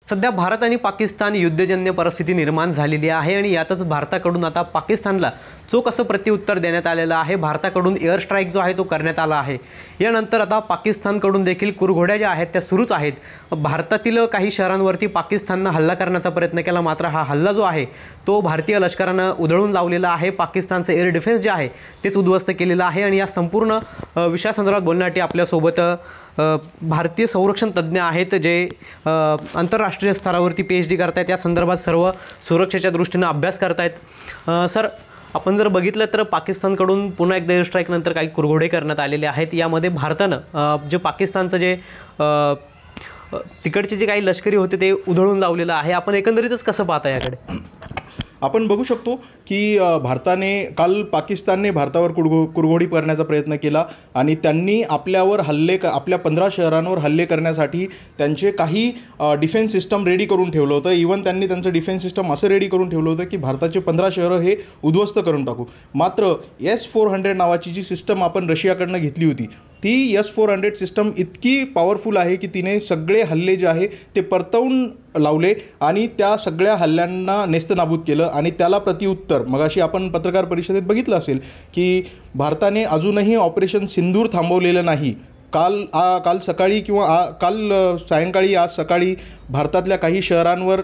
सध्या भारत आणि पाकिस्तान युद्धजन्य परिस्थिती निर्माण झालेली आहे आणि यातच भारताकडून आता पाकिस्तानला चोख असं प्रत्युत्तर देण्यात आलेलं आहे। भारताकडून एअर स्ट्राईक जो आहे तो करण्यात आला आहे। यानंतर आता पाकिस्तानकडून देखील कुरघोड्या ज्या आहेत त्या सुरूच आहेत। भारतातील काही शहरांवरती पाकिस्तानने हल्ला करण्याचा प्रयत्न केला, मात्र हा हल्ला जो आहे तो भारतीय लष्कराने उधळून लावलेला आहे। पाकिस्तानचे एअर डिफेन्स जे आहे तेच उद्ध्वस्त केलेलं आहे आणि या संपूर्ण विषयासंदर्भात बोलण्यासाठी आपल्यासोबत भारतीय संरक्षण तज्ञ आहेत जे आंतरराष्ट्रीय स्तरावरती PhD करतायत, या संदर्भात सर्व सुरक्षेच्या दृष्टीने अभ्यास करतायत। सर, आपण जर बघितलं तर पाकिस्तानकडून पुन्हा एकदा एअर स्ट्राईक नंतर काही कुरघोडे करण्यात आलेले आहेत। यामध्ये भारतानं जे पाकिस्तानचं जे तिकडचे जे काही लष्करी होते ते उधळून लावलेलं आहे। आपण एकंदरीतच कसं पाहता याकडे? आपण बघू शकतो की काल पाकिस्तानने भारतावर कुरघोडी करण्याचा प्रयत्न केला आणि त्यांनी आपल्यावर आपल्या 15 शहरांवर हल्ले करण्यासाठी त्यांचे काही डिफेन्स सिस्टम रेडी करून ठेवलं होतं। इवन त्यांनी त्यांचं डिफेन्स सिस्टम असं रेडी करून ठेवलं होतं की भारताचे 15 शहरं हे उद्ध्वस्त करून टाकू। मात्र S-400 नावाची जी सिस्टम आपण रशियाकडनं घेतली होती ती S-400 सिस्टम इतकी पॉवरफुल आहे की तिने सगळे हल्ले जे आहे ते परतवून लावले आणि त्या सगळ्या हल्ल्यांना नेस्तनाबूत केलं आणि त्याला प्रत्युत्तर मगाशी आपण पत्रकार परिषदेत बघितलं असेल की भारताने अजूनही ऑपरेशन सिंदूर थांबवलेलं नाही। काल सकाळी किंवा काल सायंकाळी आज सकाळी भारतातल्या काही शहरांवर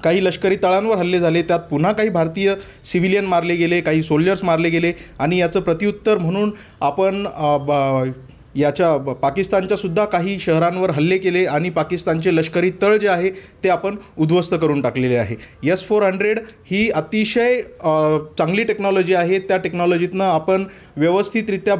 काही लष्करी तळांवर हल्ले झाले, त्यात पुन्हा काही भारतीय सिव्हिलियन मारले गेले, काही सोल्जर्स मारले गेले आणि याचं प्रत्युत्तर म्हणून आपण पाकिस्तानच्या सुद्धा काही शहरांवर हल्ले केले आणि पाकिस्तानचे लष्करी तळ जे आहे ते आपण उद्ध्वस्त करून टाकलेले आहे। S-400 ही अतिशय चांगली टेक्नॉलॉजी आहे। त्या टेक्नॉलॉजीतनं आपण व्यवस्थितरित्या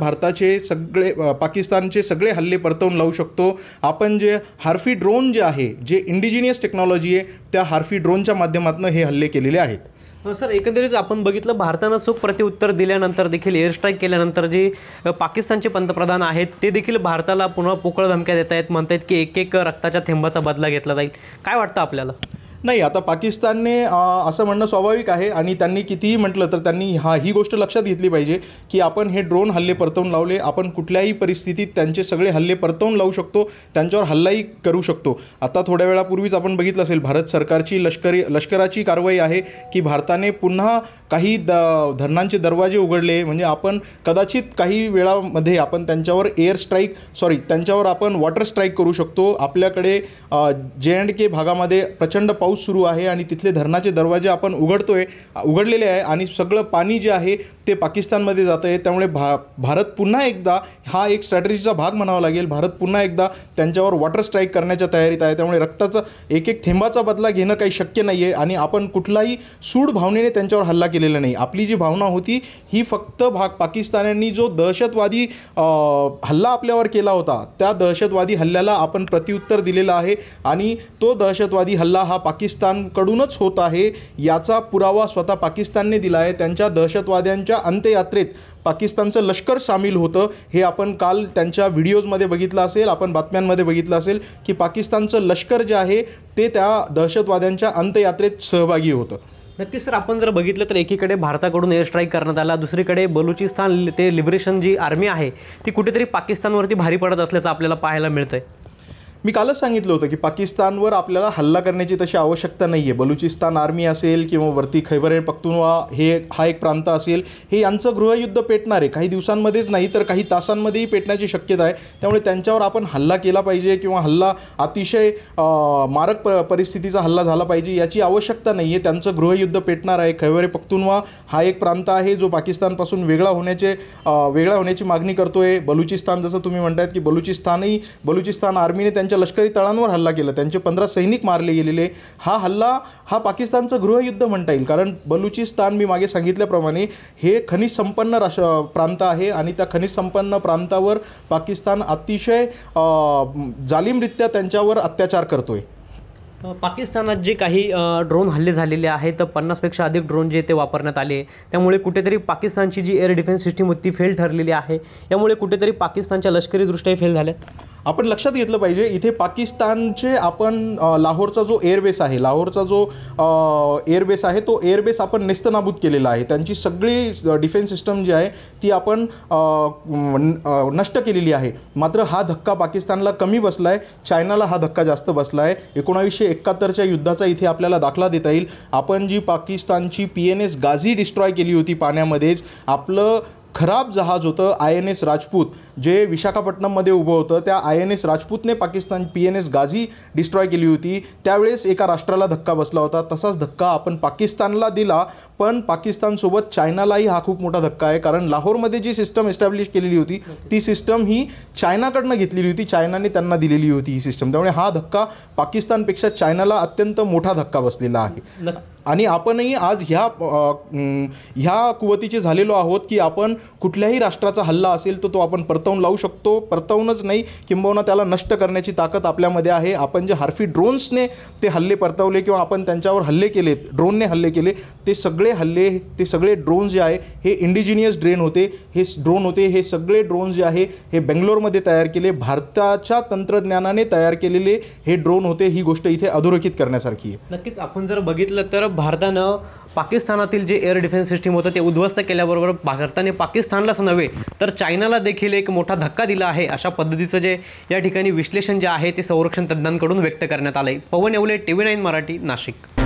पाकिस्तानचे सगळे हल्ले परतवून लावू शकतो। आपण जे हार्फी ड्रोन जे आहे, जे इंडिजिनियस टेक्नॉलॉजी आहे, त्या हार्फी ड्रोनच्या माध्यमातून हे हल्ले केलेले आहेत। सर, एकंदरीत आपण बघितलं भारतानं चोख प्रत्युत्तर दिल्यानंतर देखील एअर स्ट्राईक केल्यानंतर जे पाकिस्तानचे पंतप्रधान आहेत ते देखील भारताला पुन्हा पोकळ धमक्या देत आहेत, म्हणतात की एक रक्ताच्या थेंबाचा बदला घेतला जाईल। काय वाटतं आपल्याला? नाही, आता पाकिस्तानने असं म्हणणं स्वाभाविक आहे आणि त्यांनी कितीही म्हटलं तर त्यांनी ही गोष्ट लक्षात घेतली पाहिजे की आपण हे ड्रोन हल्ले परतवून लावले, आपण कुठल्याही परिस्थितीत त्यांचे सगळे हल्ले परतवून लावू शकतो, त्यांच्यावर हल्लाही करू शकतो। आता थोड्या वेळापूर्वीच आपण बघितलं असेल भारत सरकारची लष्कराची कारवाई आहे की भारताने पुन्हा काही धरणांचे दरवाजे उघडले, म्हणजे आपण कदाचित काही वेळामध्ये आपण त्यांच्यावर आपण वॉटर स्ट्राईक करू शकतो। आपल्याकडे J&K भागामध्ये प्रचंड पाऊस सुरू आहे आणि तिथले धरणाचे दरवाजे आपण उघडलेले आहे आणि सगळं पाणी जे आहे ते पाकिस्तानमध्ये जातं आहे। त्यामुळे भारत पुन्हा एकदा हा एक स्ट्रॅटेजीचा भाग म्हणावा लागेल, भारत पुन्हा एकदा त्यांच्यावर वॉटर स्ट्राईक करण्याच्या तयारीत आहे। त्यामुळे रक्ताचा एक थेंबाचा बदला घेणं काही शक्य नाही आहे आणि आपण कुठलाही सूड भावनेने त्यांच्यावर हल्ला केलेला नाही। आपली जी भावना होती ही फक्त पाकिस्तान्यांनी जो दहशतवादी हल्ला आपल्यावर केला होता त्या दहशतवादी हल्ल्याला आपण प्रत्युत्तर दिलेलं आहे आणि तो दहशतवादी हल्ला हा पाकिस्तानकडूनच होत आहे याचा पुरावा स्वतः पाकिस्तानने दिला आहे। त्यांच्या दहशतवाद्यांच्या अंत्ययात्रेत पाकिस्तानचं लष्कर सामील होतं, हे आपण काल त्यांच्या व्हिडिओजमध्ये बघितलं असेल, आपण बातम्यांमध्ये बघितलं असेल की पाकिस्तानचं लष्कर जे आहे ते त्या दहशतवाद्यांच्या अंत्ययात्रेत सहभागी होतं। नक्कीच सर, आपण जर बघितलं तर एकीकडे भारताकडून एअर स्ट्राईक करण्यात आला, दुसरीकडे बलुचिस्तान ते लिबरेशन जी आर्मी आहे ती कुठेतरी पाकिस्तानवरती भारी पडत असल्याचं आपल्याला पाहायला मिळतंय। मी कालच सांगितलं होतं की पाकिस्तानवर आपल्याला हल्ला करण्याची तशी आवश्यकता नाही आहे। बलुचिस्तान आर्मी असेल किंवा वरती खैबर पख्तूनवा हा एक प्रांत असेल, हे यांचं गृहयुद्ध पेटणार आहे, काही दिवसांमध्येच नाही तर काही तासांमध्येही पेटण्याची शक्यता आहे। त्यामुळे त्यांच्यावर आपण हल्ला केला पाहिजे किंवा हल्ला अतिशय मारक परिस्थितीचा हल्ला झाला पाहिजे याची आवश्यकता नाही आहे। त्यांचं गृहयुद्ध पेटणार आहे। खैबर पख्तूनवा हा एक प्रांत आहे जो पाकिस्तानपासून वेगळा होण्याची मागणी करतोय। बलुचिस्तान, जसं तुम्ही म्हणतायत की बलुचिस्तान आर्मीने त्यांच्या लष्करी तळांवर हल्ला केला, त्यांचे 15 सैनिक मारले गेलेले। हा हल्ला पाकिस्तानचं गृहयुद्ध म्हणता येईल, कारण बलुचिस्तान मी मागे सांगितल्याप्रमाणे हे खनिज संपन्न प्रांत आहे आणि त्या खनिज संपन्न प्रांतावर पाकिस्तान अतिशय जालिमरित्या त्यांच्यावर अत्याचार करतोय। पाकिस्तानात जे काही ड्रोन हल्ले झालेले आहेत तर 50पेक्षा अधिक ड्रोन जे ते वापरण्यात आले, त्यामुळे कुठेतरी पाकिस्तानची जी एअर डिफेन्स सिस्टीम होती ती फेल ठरलेली आहे। यामुळे कुठेतरी पाकिस्तानच्या लष्करीदृष्ट्याही फेल झाल्या। आपण लक्षात घेतलं पाहिजे इथे पाकिस्तानचे आपण लाहोरचा जो एअरबेस आहे तो एअरबेस आपण नेस्तनाबूत केलेला आहे। त्यांची सगळी डिफेन्स सिस्टम जी आहे ती आपण नष्ट केलेली आहे। मात्र हा धक्का पाकिस्तानला कमी बसला आहे, चायनाला हा धक्का जास्त बसला आहे। 1971च्या युद्धाचा इथे आपल्याला दाखला देता येईल. आपण जी पाकिस्तानची PNS गाझी डिस्ट्रॉय केली होती पाण्यामध्येच, आपलं खराब जहाज होतं INS राजपूत, जे विशाखापट्टणममध्ये उभं होतं, त्या INS राजपूतने Pakistan PNS Ghazi destroy केली होती. त्यावेळेस एका राष्ट्राला धक्का बसला होता. तसाच धक्का आपण पाकिस्तानला दिला, पण पाकिस्तानसोबत चायनालाही हा खूप मोठा धक्का आहे. कारण लाहोरमध्ये जी सिस्टम एस्टॅब्लिश केलेली होती ती सिस्टम ही चायनाकडनं घेतलेली होती, चायनाने त्यांना दिलेली होती ही सिस्टम. त्यामुळे हा धक्का पाकिस्तानपेक्षा चायनाला अत्यंत मोठा धक्का बसलेला आहे. आणि आपणही आज ह्या कुवतीचे झालेलो आहोत की आपण कुठल्याही राष्ट्राचा हल्ला असेल तर तो आपण परतवून लावू शकतो. परतवूनच नाही, किंबहुना त्याला नष्ट करण्याची ताकद आपल्यामध्ये आहे. आपण जे हार्फी ड्रोन्सने ते हल्ले परतवले किंवा आपण त्यांच्यावर हल्ले केलेत, ड्रोनने हल्ले केले, ते सगळे ड्रोन जे आहे हे इंडिजिनियस ड्रोन होते. हे सगळे ड्रोन जे आहे हे बेंगलोरमध्ये तयार केले, भारताच्या तंत्रज्ञानाने तयार केलेले हे ड्रोन होते. ही गोष्ट इथे अधोरेखित करण्यासारखी आहे. नक्कीच आपण जर बघितलं तर भारतानं पाकिस्तानातील जे एअर डिफेन्स सिस्टीम होतं ते उद्ध्वस्त केल्याबरोबर भारताने पाकिस्तानलाच नव्हे तर चायनाला देखील एक मोठा धक्का दिला आहे. अशा पद्धतीचं जे या ठिकाणी विश्लेषण जे आहे ते संरक्षण तज्ज्ञांकडून व्यक्त करण्यात आलं आहे. पवन येवले, TV9 मराठी, नाशिक.